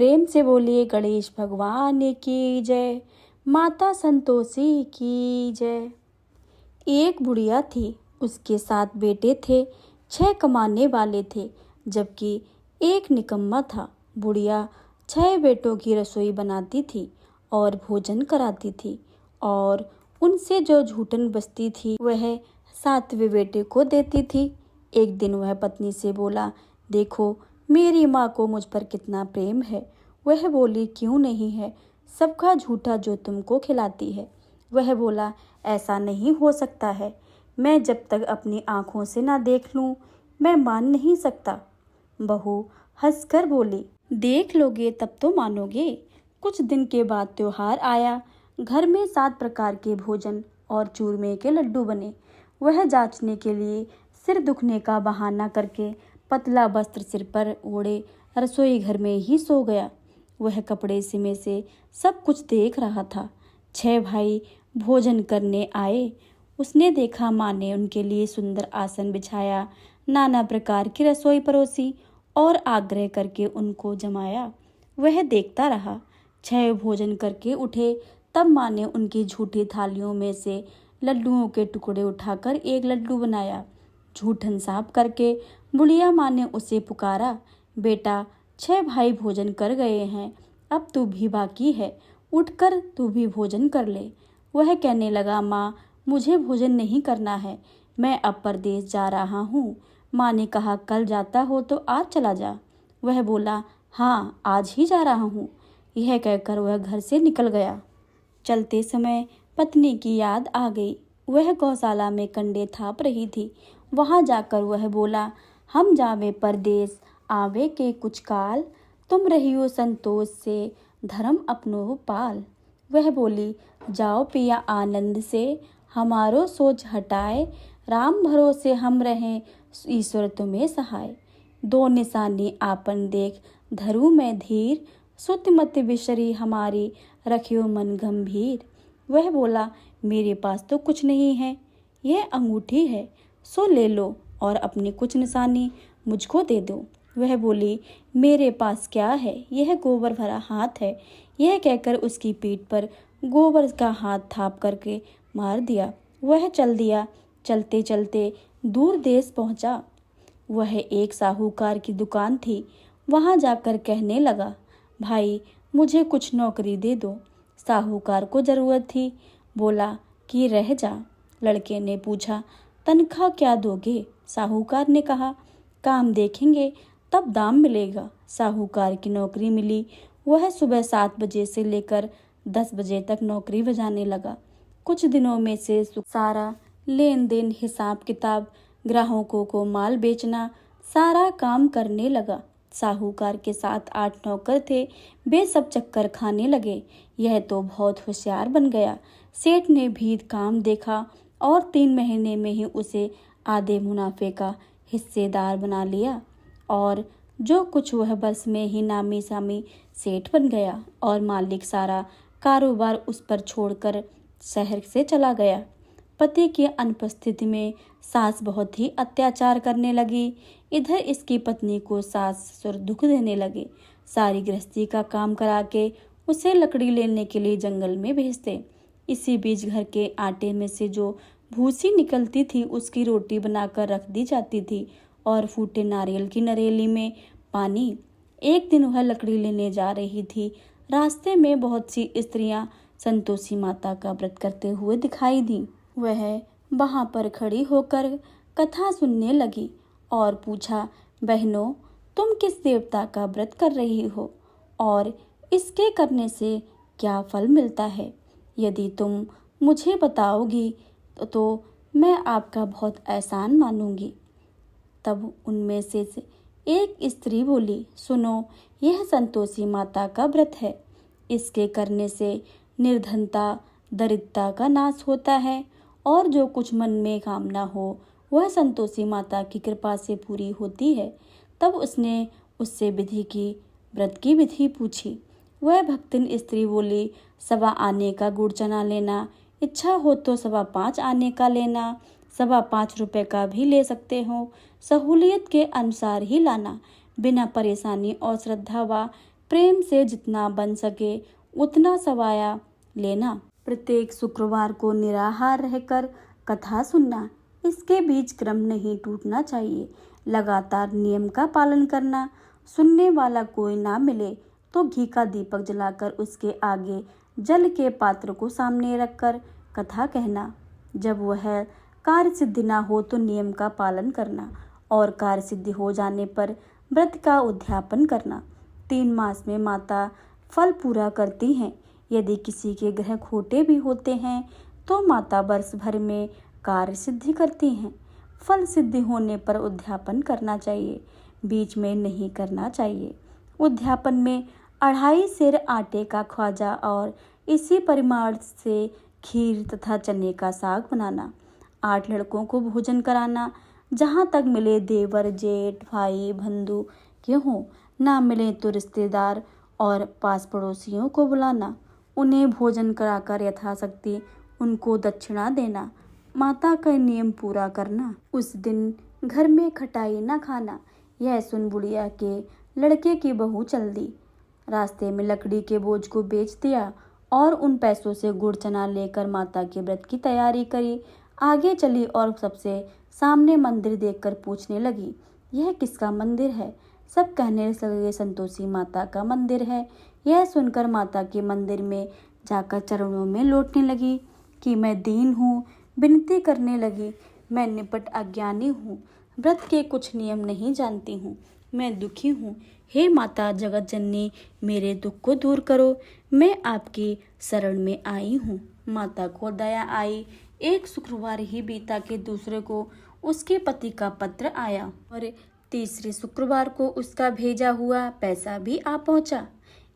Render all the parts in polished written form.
प्रेम से बोलिए गणेश भगवान की जय, माता संतोषी की जय। एक बुढ़िया थी, उसके 7 बेटे थे। 6 कमाने वाले थे, जबकि एक निकम्मा था। बुढ़िया 6 बेटों की रसोई बनाती थी और भोजन कराती थी, और उनसे जो झूठन बचती थी वह 7वें बेटे को देती थी। एक दिन वह पत्नी से बोला, देखो मेरी माँ को मुझ पर कितना प्रेम है। वह बोली, क्यों नहीं है, सबका झूठा जो तुमको खिलाती है। वह बोला, ऐसा नहीं हो सकता है, मैं जब तक अपनी आँखों से ना देख लूँ मैं मान नहीं सकता। बहू हंसकर बोली, देख लोगे तब तो मानोगे। कुछ दिन के बाद त्योहार आया। घर में 7 प्रकार के भोजन और चूरमे के लड्डू बने। वह जांचने के लिए सिर दुखने का बहाना करके पतला वस्त्र सिर पर ओढ़े रसोई घर में ही सो गया। वह कपड़े सिमे से सब कुछ देख रहा था। 6 भाई भोजन करने आए। उसने देखा माँ ने उनके लिए सुंदर आसन बिछाया, नाना प्रकार की रसोई परोसी और आग्रह करके उनको जमाया। वह देखता रहा। 6 भोजन करके उठे, तब माँ ने उनकी झूठी थालियों में से लड्डुओं के टुकड़े उठाकर एक लड्डू बनाया। झूठन साफ करके बुढ़िया माँ ने उसे पुकारा, बेटा 6 भाई भोजन कर गए हैं, अब तू भी बाकी है, उठकर तू भी भोजन कर ले। वह कहने लगा, माँ मुझे भोजन नहीं करना है, मैं अब परदेश जा रहा हूँ। माँ ने कहा, कल जाता हो तो आज चला जा। वह बोला, हाँ आज ही जा रहा हूँ। यह कहकर वह घर से निकल गया। चलते समय पत्नी की याद आ गई। वह गौशाला में कंडे थाप रही थी। वहां जाकर वह बोला, हम जावे परदेश आवे के कुछ काल, तुम रहियो संतोष से धर्म अपनो पाल। वह बोली, जाओ पिया आनंद से, हमारो सोच हटाए, राम भरोसे हम रहें, ईश्वर तुम्हें सहाय। 2 निशानी आपन देख धरू में धीर, सुत मत बिसरी हमारी, रखियो मन गंभीर। वह बोला, मेरे पास तो कुछ नहीं है, यह अंगूठी है, सो ले लो और अपनी कुछ निशानी मुझको दे दो। वह बोली, मेरे पास क्या है, यह गोबर भरा हाथ है। यह कहकर उसकी पीठ पर गोबर का हाथ थाप करके मार दिया। वह चल दिया। चलते चलते दूर देश पहुंचा। वह एक साहूकार की दुकान थी। वहां जाकर कहने लगा, भाई मुझे कुछ नौकरी दे दो। साहूकार को जरूरत थी। बोला कि रह जा। लड़के ने पूछा, तनख्वाह क्या दोगे? साहूकार ने कहा, काम देखेंगे तब दाम मिलेगा। साहूकार की नौकरी मिली। वह सुबह 7 बजे से लेकर 10 बजे तक नौकरी बजाने लगा। कुछ दिनों में से सारा लेन देन, हिसाब किताब, ग्राहकों को माल बेचना, सारा काम करने लगा। साहूकार के 7-8 नौकर थे। वे सब चक्कर खाने लगे। यह तो बहुत होशियार बन गया। सेठ ने भी काम देखा और 3 महीने में ही उसे आधे मुनाफे का हिस्सेदार बना लिया, और जो कुछ वह बस में ही नामी सामी सेठ बन गया, और मालिक सारा कारोबार उस पर छोड़कर शहर से चला गया। पति की अनुपस्थिति में सास बहुत ही अत्याचार करने लगी। इधर इसकी पत्नी को सास ससुर दुख देने लगे। सारी गृहस्थी का काम करा के उसे लकड़ी लेने के लिए जंगल में भेजते। इसी बीच घर के आटे में से जो भूसी निकलती थी उसकी रोटी बनाकर रख दी जाती थी, और फूटे नारियल की नरेली में पानी। एक दिन वह लकड़ी लेने जा रही थी। रास्ते में बहुत सी स्त्रियां संतोषी माता का व्रत करते हुए दिखाई दी। वह वहां पर खड़ी होकर कथा सुनने लगी और पूछा, बहनों तुम किस देवता का व्रत कर रही हो और इसके करने से क्या फल मिलता है? यदि तुम मुझे बताओगी तो मैं आपका बहुत एहसान मानूंगी। तब उनमें से एक स्त्री बोली, सुनो, यह संतोषी माता का व्रत है। इसके करने से निर्धनता, दरिद्रता का नाश होता है, और जो कुछ मन में कामना हो वह संतोषी माता की कृपा से पूरी होती है। तब उसने उससे व्रत की विधि पूछी। वह भक्तिन स्त्री बोली, 1.25 आने का गुड़ चना लेना, इच्छा हो तो 5.25 आने का लेना, 5.25 रुपए का भी ले सकते हो, सहूलियत के अनुसार ही लाना, बिना परेशानी और श्रद्धा व प्रेम से जितना बन सके उतना सवाया लेना। प्रत्येक शुक्रवार को निराहार रहकर कथा सुनना। इसके बीच क्रम नहीं टूटना चाहिए। लगातार नियम का पालन करना। सुनने वाला कोई ना मिले तो घी का दीपक जलाकर उसके आगे जल के पात्र को सामने रखकर कथा कहना। जब वह कार्य सिद्धि ना हो तो नियम का पालन करना और कार्य सिद्धि हो जाने पर व्रत का उद्यापन करना। 3 मास में माता फल पूरा करती हैं। यदि किसी के ग्रह खोटे भी होते हैं तो माता वर्ष भर में कार्य सिद्धि करती हैं। फल सिद्धि होने पर उद्यापन करना चाहिए, बीच में नहीं करना चाहिए। उद्यापन में 2.5 सेर आटे का ख्वाजा और इसी परिमाण से खीर तथा चने का साग बनाना। 8 लड़कों को भोजन कराना। जहाँ तक मिले देवर जेठ भाई बंधु के हों, ना मिले तो रिश्तेदार और पास पड़ोसियों को बुलाना। उन्हें भोजन कराकर यथाशक्ति उनको दक्षिणा देना। माता का नियम पूरा करना। उस दिन घर में खटाई न खाना। यह सुन बुढ़िया के लड़के की बहू चल दी। रास्ते में लकड़ी के बोझ को बेच दिया और उन पैसों से गुड़ चना लेकर माता के व्रत की तैयारी करी। आगे चली और सबसे सामने मंदिर देखकर पूछने लगी, यह किसका मंदिर है? सब कहने लगे, संतोषी माता का मंदिर है। यह सुनकर माता के मंदिर में जाकर चरणों में लौटने लगी कि मैं दीन हूँ। विनती करने लगी, मैं निपट अज्ञानी हूँ, व्रत के कुछ नियम नहीं जानती हूँ, मैं दुखी हूँ। हे माता जगत जननी, मेरे दुख को दूर करो, मैं आपकी शरण में आई हूँ। माता को दया आई। एक शुक्रवार ही बीता के दूसरे को उसके पति का पत्र आया और तीसरे शुक्रवार को उसका भेजा हुआ पैसा भी आ पहुंचा।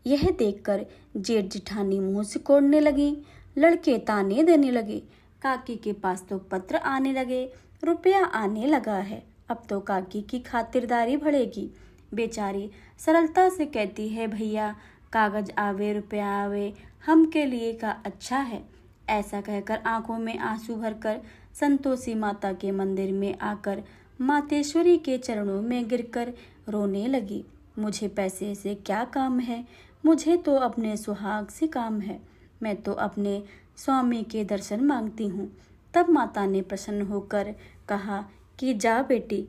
यह देखकर जेठ जिठानी मुंह सिकोड़ने लगी। लड़के ताने देने लगे। काकी के पास तो पत्र आने लगे, रुपया आने लगा है, अब तो काकी की खातिरदारी बढ़ेगी। बेचारी सरलता से कहती है, भैया कागज आवे रुपया आवे, हम के लिए का अच्छा है। ऐसा कहकर आंखों में आंसू भरकर संतोषी माता के मंदिर में आकर मातेश्वरी के चरणों में गिरकर रोने लगी। मुझे पैसे से क्या काम है, मुझे तो अपने सुहाग से काम है, मैं तो अपने स्वामी के दर्शन मांगती हूँ। तब माता ने प्रसन्न होकर कहा कि जा बेटी,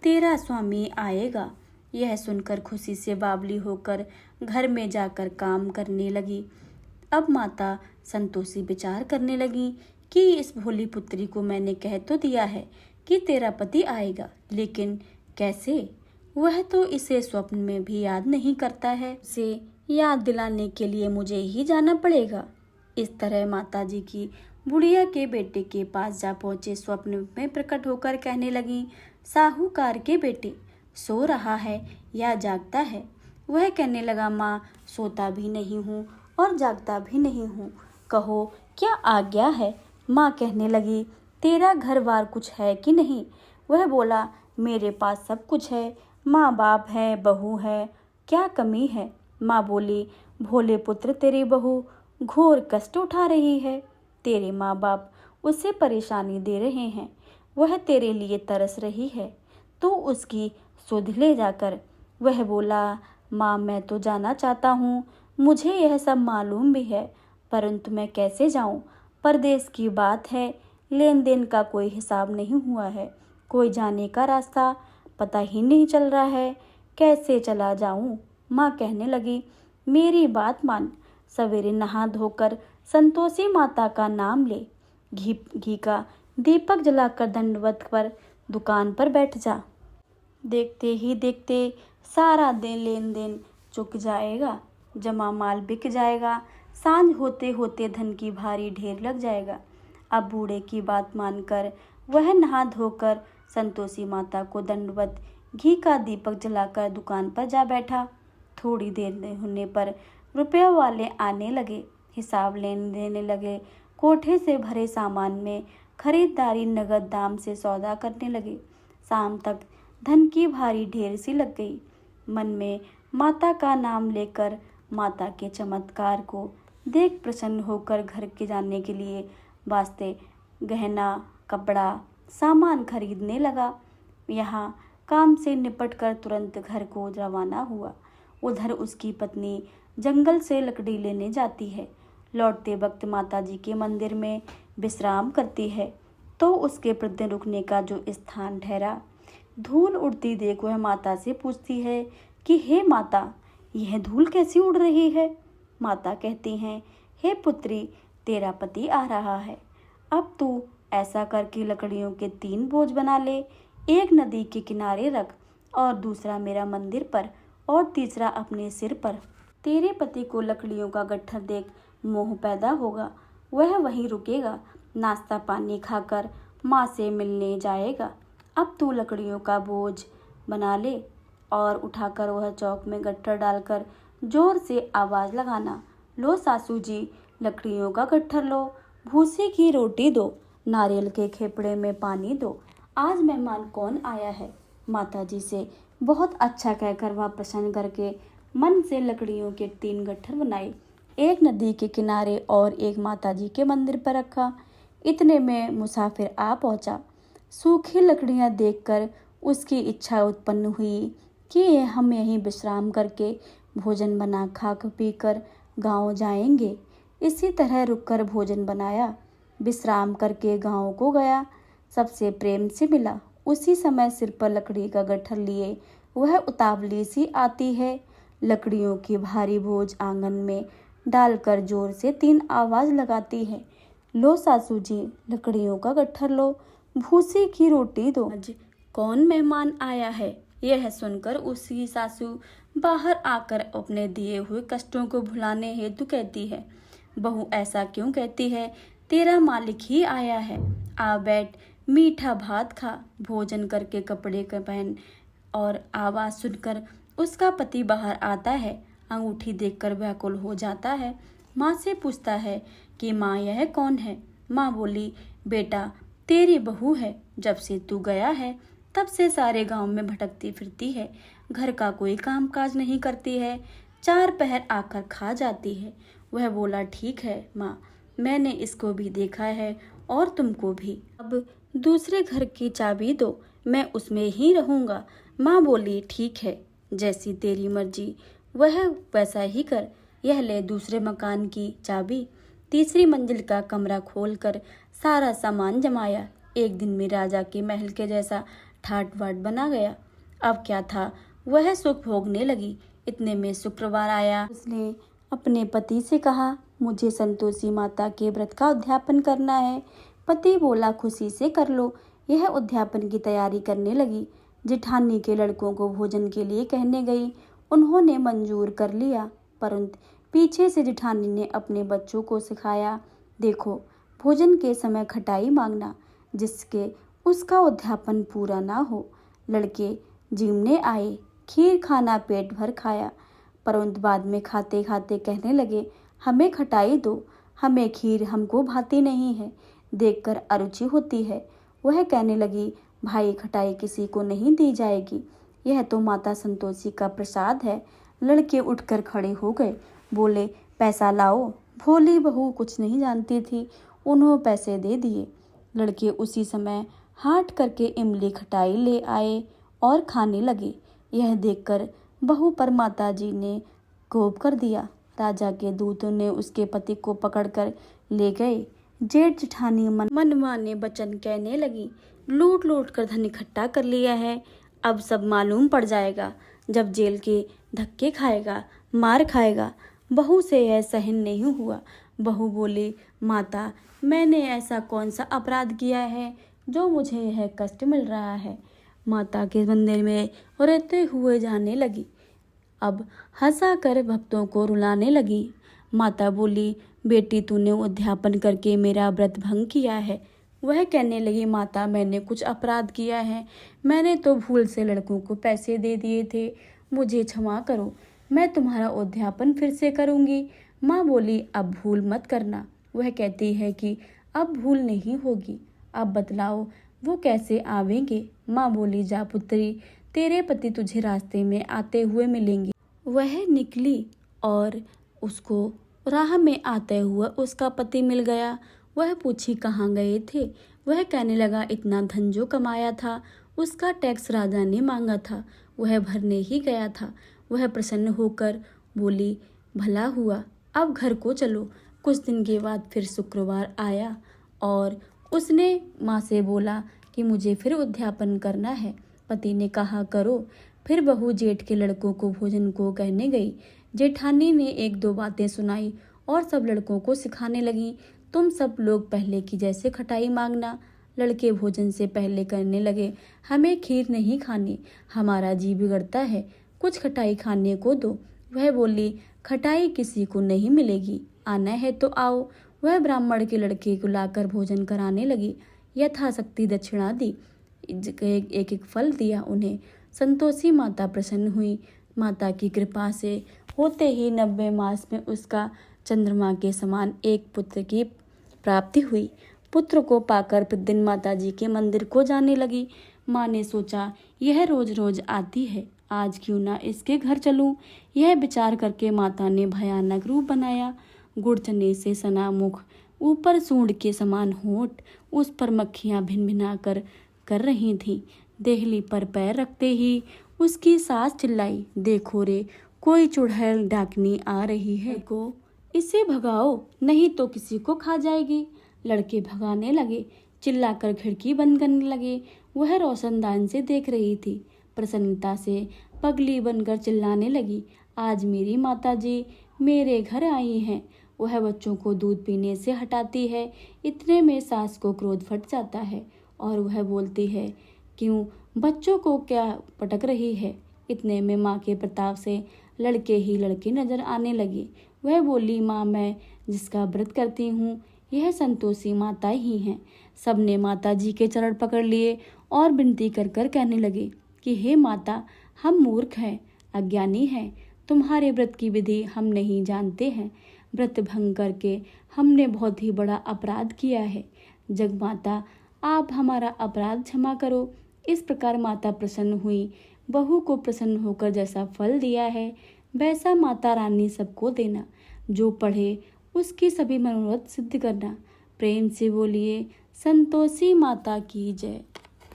तेरा स्वामी आएगा। यह सुनकर खुशी से बावली होकर घर में जाकर काम करने लगी। अब माता संतोषी विचार करने लगी कि इस भोली पुत्री को मैंने कह तो दिया है कि तेरा पति आएगा, लेकिन कैसे? वह तो इसे स्वप्न में भी याद नहीं करता है। उसे याद दिलाने के लिए मुझे ही जाना पड़ेगा। इस तरह माताजी की बुढ़िया के बेटे के पास जा पहुंचे। स्वप्न में प्रकट होकर कहने लगी, साहूकार के बेटे सो रहा है या जागता है? वह कहने लगा, माँ सोता भी नहीं हूँ और जागता भी नहीं हूँ, कहो क्या आज्ञा है? माँ कहने लगी, तेरा घर बार कुछ है कि नहीं? वह बोला, मेरे पास सब कुछ है, माँ बाप है, बहू है, क्या कमी है? माँ बोली, भोले पुत्र तेरी बहू घोर कष्ट उठा रही है, तेरे माँ बाप उसे परेशानी दे रहे हैं, वह तेरे लिए तरस रही है, तो उसकी सुध ले जाकर। वह बोला, माँ मैं तो जाना चाहता हूँ, मुझे यह सब मालूम भी है, परंतु मैं कैसे जाऊँ? परदेश की बात है, लेन देन का कोई हिसाब नहीं हुआ है, कोई जाने का रास्ता पता ही नहीं चल रहा है, कैसे चला जाऊँ? माँ कहने लगी, मेरी बात मान, सवेरे नहा धोकर संतोषी माता का नाम ले, घी का दीपक जलाकर दंडवत पर दुकान पर बैठ जा। देखते ही देखते सारा दिन लेन देन चुक जाएगा, जमा माल बिक जाएगा, सांझ होते होते धन की भारी ढेर लग जाएगा। अब बूढ़े की बात मानकर वह नहा धोकर संतोषी माता को दंडवत घी का दीपक जलाकर दुकान पर जा बैठा। थोड़ी देर होने पर रुपयों वाले आने लगे, हिसाब लेने देने लगे। कोठे से भरे सामान में खरीदारी नगद दाम से सौदा करने लगे। शाम तक धन की भारी ढेर सी लग गई। मन में माता का नाम लेकर माता के चमत्कार को देख प्रसन्न होकर घर के जाने के लिए वास्ते गहना कपड़ा सामान खरीदने लगा। यहाँ काम से निपटकर तुरंत घर को रवाना हुआ। उधर उसकी पत्नी जंगल से लकड़ी लेने जाती है। लौटते वक्त माताजी के मंदिर में विश्राम करती है तो उसके प्रतिदिन रुकने का जो स्थान ठहरा, धूल उड़ती देख वह माता से पूछती है कि हे माता, यह धूल कैसी उड़ रही है। माता कहती हैं, हे पुत्री, तेरा पति आ रहा है। अब तू ऐसा कर कि लकड़ियों के 3 बोझ बना ले, एक नदी के किनारे रख और दूसरा मेरा मंदिर पर और तीसरा अपने सिर पर। तेरे पति को लकड़ियों का गट्ठर देख मोह पैदा होगा, वह वहीं रुकेगा, नाश्ता पानी खाकर माँ से मिलने जाएगा। अब तू लकड़ियों का बोझ बना ले और उठाकर वह चौक में गट्ठर डालकर जोर से आवाज़ लगाना, लो सासू जी, लकड़ियों का गट्ठर लो, भूसे की रोटी दो, नारियल के खेपड़े में पानी दो, आज मेहमान कौन आया है। माताजी से बहुत अच्छा कहकर वह प्रसन्न करके मन से लकड़ियों के 3 गट्ठर बनाए, एक नदी के किनारे और एक माताजी के मंदिर पर रखा। इतने में मुसाफिर आ पहुंचा। सूखी लकड़ियां देखकर उसकी इच्छा उत्पन्न हुई कि हम यहीं विश्राम करके भोजन बना खा पी कर गाँव जाएंगे। इसी तरह रुककर भोजन बनाया, विश्राम करके गाँव को गया, सबसे प्रेम से मिला। उसी समय सिर पर लकड़ी का गट्ठर लिए वह उतावली सी आती है, लकड़ियों की भारी बोझ आंगन में डालकर जोर से 3 आवाज़ लगाती है, लो सासू जी, लकड़ियों का गट्ठर लो, भूसी की रोटी दो, आज कौन मेहमान आया है। यह सुनकर उसकी सासू बाहर आकर अपने दिए हुए कष्टों को भुलाने हेतु कहती है, बहू ऐसा क्यों कहती है, तेरा मालिक ही आया है, आ बैठ, मीठा भात खा, भोजन करके कपड़े का पहन। और आवाज़ सुनकर उसका पति बाहर आता है, अंगूठी देखकर व्याकुल हो जाता है। माँ से पूछता है कि माँ यह कौन है। माँ बोली, बेटा तेरी बहू है, जब से तू गया है तब से सारे गांव में भटकती फिरती है, घर का कोई काम काज नहीं करती है, 4 पहर आकर खा जाती है। वह बोला, ठीक है माँ, मैंने इसको भी देखा है और तुमको भी, अब दूसरे घर की चाबी दो, मैं उसमें ही रहूँगा। माँ बोली, ठीक है, जैसी तेरी मर्जी, वह वैसा ही कर। यह ले दूसरे मकान की चाबी। तीसरी मंजिल का कमरा खोलकर सारा सामान जमाया। एक दिन में राजा के महल के जैसा ठाट बाट बना गया। अब क्या था, वह सुख भोगने लगी। इतने में शुक्रवार आया। उसने अपने पति से कहा, मुझे संतोषी माता के व्रत का उद्यापन करना है। पति बोला, खुशी से कर लो। यह उद्यापन की तैयारी करने लगी। जिठानी के लड़कों को भोजन के लिए कहने गई। उन्होंने मंजूर कर लिया, परंतु पीछे से जिठानी ने अपने बच्चों को सिखाया, देखो भोजन के समय खटाई मांगना, जिसके उसका उद्यापन पूरा ना हो। लड़के जीमने आए, खीर खाना पेट भर खाया, परंतु बाद में खाते खाते कहने लगे, हमें खटाई दो, हमें खीर हमको भाती नहीं है, देखकर अरुचि होती है। वह कहने लगी, भाई खटाई किसी को नहीं दी जाएगी, यह तो माता संतोषी का प्रसाद है। लड़के उठकर खड़े हो गए, बोले, पैसा लाओ। भोली बहू कुछ नहीं जानती थी, उन्होंने पैसे दे दिए। लड़के उसी समय हाट करके इमली खटाई ले आए और खाने लगे। यह देखकर बहू पर माताजी ने कोप कर दिया। राजा के दूतों ने उसके पति को पकड़कर ले गए। जेठ जेठानी मनमाने वचन कहने लगी, लूट लूट कर धन इकट्ठा कर लिया है, अब सब मालूम पड़ जाएगा, जब जेल के धक्के खाएगा, मार खाएगा। बहू से यह सहन नहीं हुआ। बहू बोली, माता, मैंने ऐसा कौन सा अपराध किया है जो मुझे यह कष्ट मिल रहा है। माता के मंदिर में रोते हुए जाने लगी, अब हंसा कर भक्तों को रुलाने लगी। माता बोली, बेटी तूने उद्यापन करके मेरा व्रत भंग किया है। वह कहने लगी, माता मैंने कुछ अपराध किया है, मैंने तो भूल से लड़कों को पैसे दे दिए थे, मुझे क्षमा करो, मैं तुम्हारा उद्यापन फिर से करूँगी। माँ बोली, अब भूल मत करना। वह कहती है कि अब भूल नहीं होगी, अब बतलाओ वो कैसे आवेंगे। माँ बोली, जा पुत्री, तेरे पति तुझे रास्ते में आते हुए मिलेंगे। वह निकली और उसको राह में आते हुए उसका पति मिल गया। वह पूछी, कहाँ गए थे। वह कहने लगा, इतना धन जो कमाया था उसका टैक्स राजा ने मांगा था, वह भरने ही गया था। वह प्रसन्न होकर बोली, भला हुआ, अब घर को चलो। कुछ दिन के बाद फिर शुक्रवार आया और उसने माँ से बोला कि मुझे फिर उद्यापन करना है। पति ने कहा, करो। फिर बहू जेठ के लड़कों को भोजन को कहने गई। जेठानी ने एक दो बातें सुनाई और सब लड़कों को सिखाने लगी, तुम सब लोग पहले की जैसे खटाई मांगना। लड़के भोजन से पहले करने लगे, हमें खीर नहीं खानी, हमारा जी बिगड़ता है, कुछ खटाई खाने को दो। वह बोली, खटाई किसी को नहीं मिलेगी, आना है तो आओ। वह ब्राह्मण के लड़के को लाकर भोजन कराने लगी। यथाशक्ति दक्षिणा दी, एक एक फल दिया उन्हें। संतोषी माता प्रसन्न हुई। माता की कृपा से होते ही 90 मास में उसका चंद्रमा के समान एक पुत्र की प्राप्ति हुई। पुत्र को पाकर प्रतिदिन माता जी के मंदिर को जाने लगी। माँ ने सोचा, यह रोज रोज आती है, आज क्यों ना इसके घर चलूं। यह विचार करके माता ने भयानक रूप बनाया। गुड़ चने से सना मुख, ऊपर सूंड के समान होंठ, उस पर मक्खियां भिन भिना कर रही थीं। देहली पर पैर रखते ही उसकी सास चिल्लाई, देखो रे, कोई चुड़ैल डाकनी आ रही है, को इसे भगाओ, नहीं तो किसी को खा जाएगी। लड़के भगाने लगे, चिल्लाकर खिड़की बंद करने लगे। वह रोशनदान से देख रही थी। प्रसन्नता से पगली बनकर चिल्लाने लगी, आज मेरी माताजी मेरे घर आई हैं। वह बच्चों को दूध पीने से हटाती है। इतने में सास को क्रोध फट जाता है और वह बोलती है, क्यों, बच्चों को क्या पटक रही है। इतने में माँ के प्रताप से लड़के ही लड़के नजर आने लगे। वह बोली, माँ, मैं जिसका व्रत करती हूँ यह संतोषी माता ही हैं। सबने माता जी के चरण पकड़ लिए और विनती कर कर कहने लगे कि हे माता, हम मूर्ख हैं, अज्ञानी हैं, तुम्हारे व्रत की विधि हम नहीं जानते हैं। व्रत भंग करके हमने बहुत ही बड़ा अपराध किया है। जगमाता, आप हमारा अपराध क्षमा करो। इस प्रकार माता प्रसन्न हुई। बहू को प्रसन्न होकर जैसा फल दिया है वैसा माता रानी सबको देना। जो पढ़े उसकी सभी मनोरथ सिद्ध करना। प्रेम से बोलिए, संतोषी माता की जय।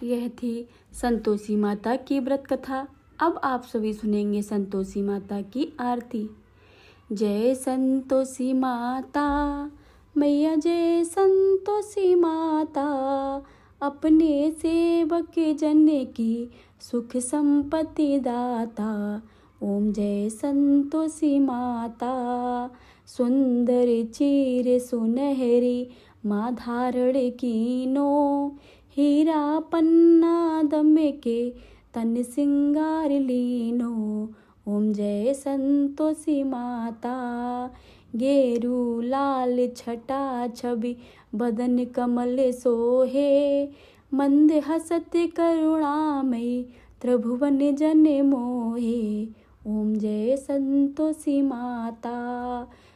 यह थी संतोषी माता की व्रत कथा। अब आप सभी सुनेंगे संतोषी माता की आरती। जय संतोषी माता मैया, जय संतोषी माता, अपने सेवक जन की सुख संपत्ति दाता। ओम जय संतोषी माता, सुंदर चीर सुनहरी माँ धारण कीनो, हीरा पन्ना दम के तन सिंगार लीनो। ओम जय संतोषी माता, गेरू लाल छटा छवि बदन कमल सोहे, मंद हसत करुणामयी त्रिभुवन जन मोहे। ओम जय संतोषी माता,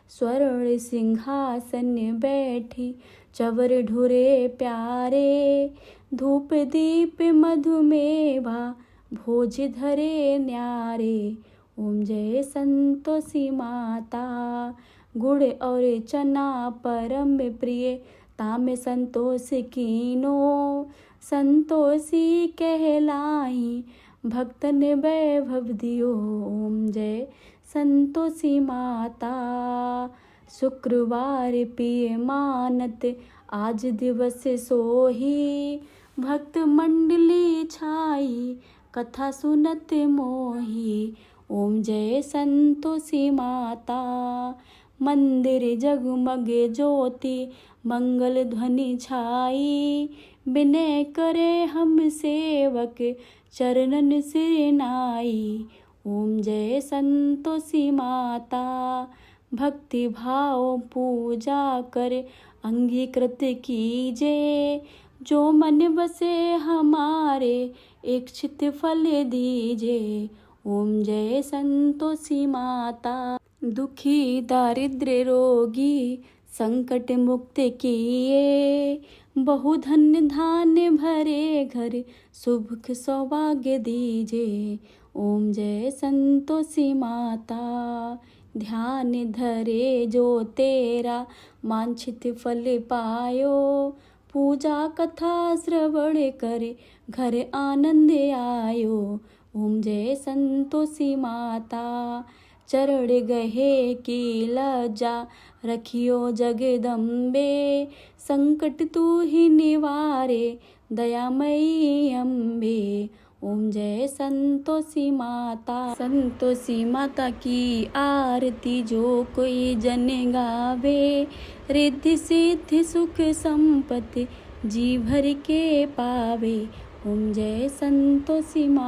स्वर्ण सिंहासन बैठी चवर ढुरे प्यारे, धूप दीप मधुमेवा भोज धरे न्यारे। ओम जय संतोषी माता, गुड़ और चना परम प्रिय ताम संतोष कीनो, संतोषी कहलाई भक्तन वैभव दियो। ओम जय संतोषी माता, शुक्रवार पिय मानत आज दिवस सोही, भक्त मंडली छाई कथा सुनत मोही। ओम जय संतोषी माता, मंदिर जगमग ज्योति मंगल ध्वनि छाई, विनय करे हम सेवक चरणन सिर नाई। ओम जय संतोषी माता, भक्ति भाव पूजा कर अंगीकृत कीजे, जो मन बसे हमारे इच्छित फल दीजे। ओम जय संतोषी माता, दुखी दारिद्र्य रोगी संकट मुक्त किए, बहु धन्य धान्य भरे घर सुख सौभाग्य दीजे। ओम जय संतोषी माता, ध्यान धरे जो तेरा वांछित फल पायो, पूजा कथा श्रवण करे घर आनंद आयो। ओम जय संतोषी माता। चरण गहे की लज्जा रखियो जगदम्बे, संकट तू ही निवारे दयामयी अम्बे। ओम जय संतोषी माता। संतोषी माता की आरती जो कोई जन गावे, रिद्धि सिद्धि सुख संपत्ति जी भर के पावे। ओम जय संतोषी माता।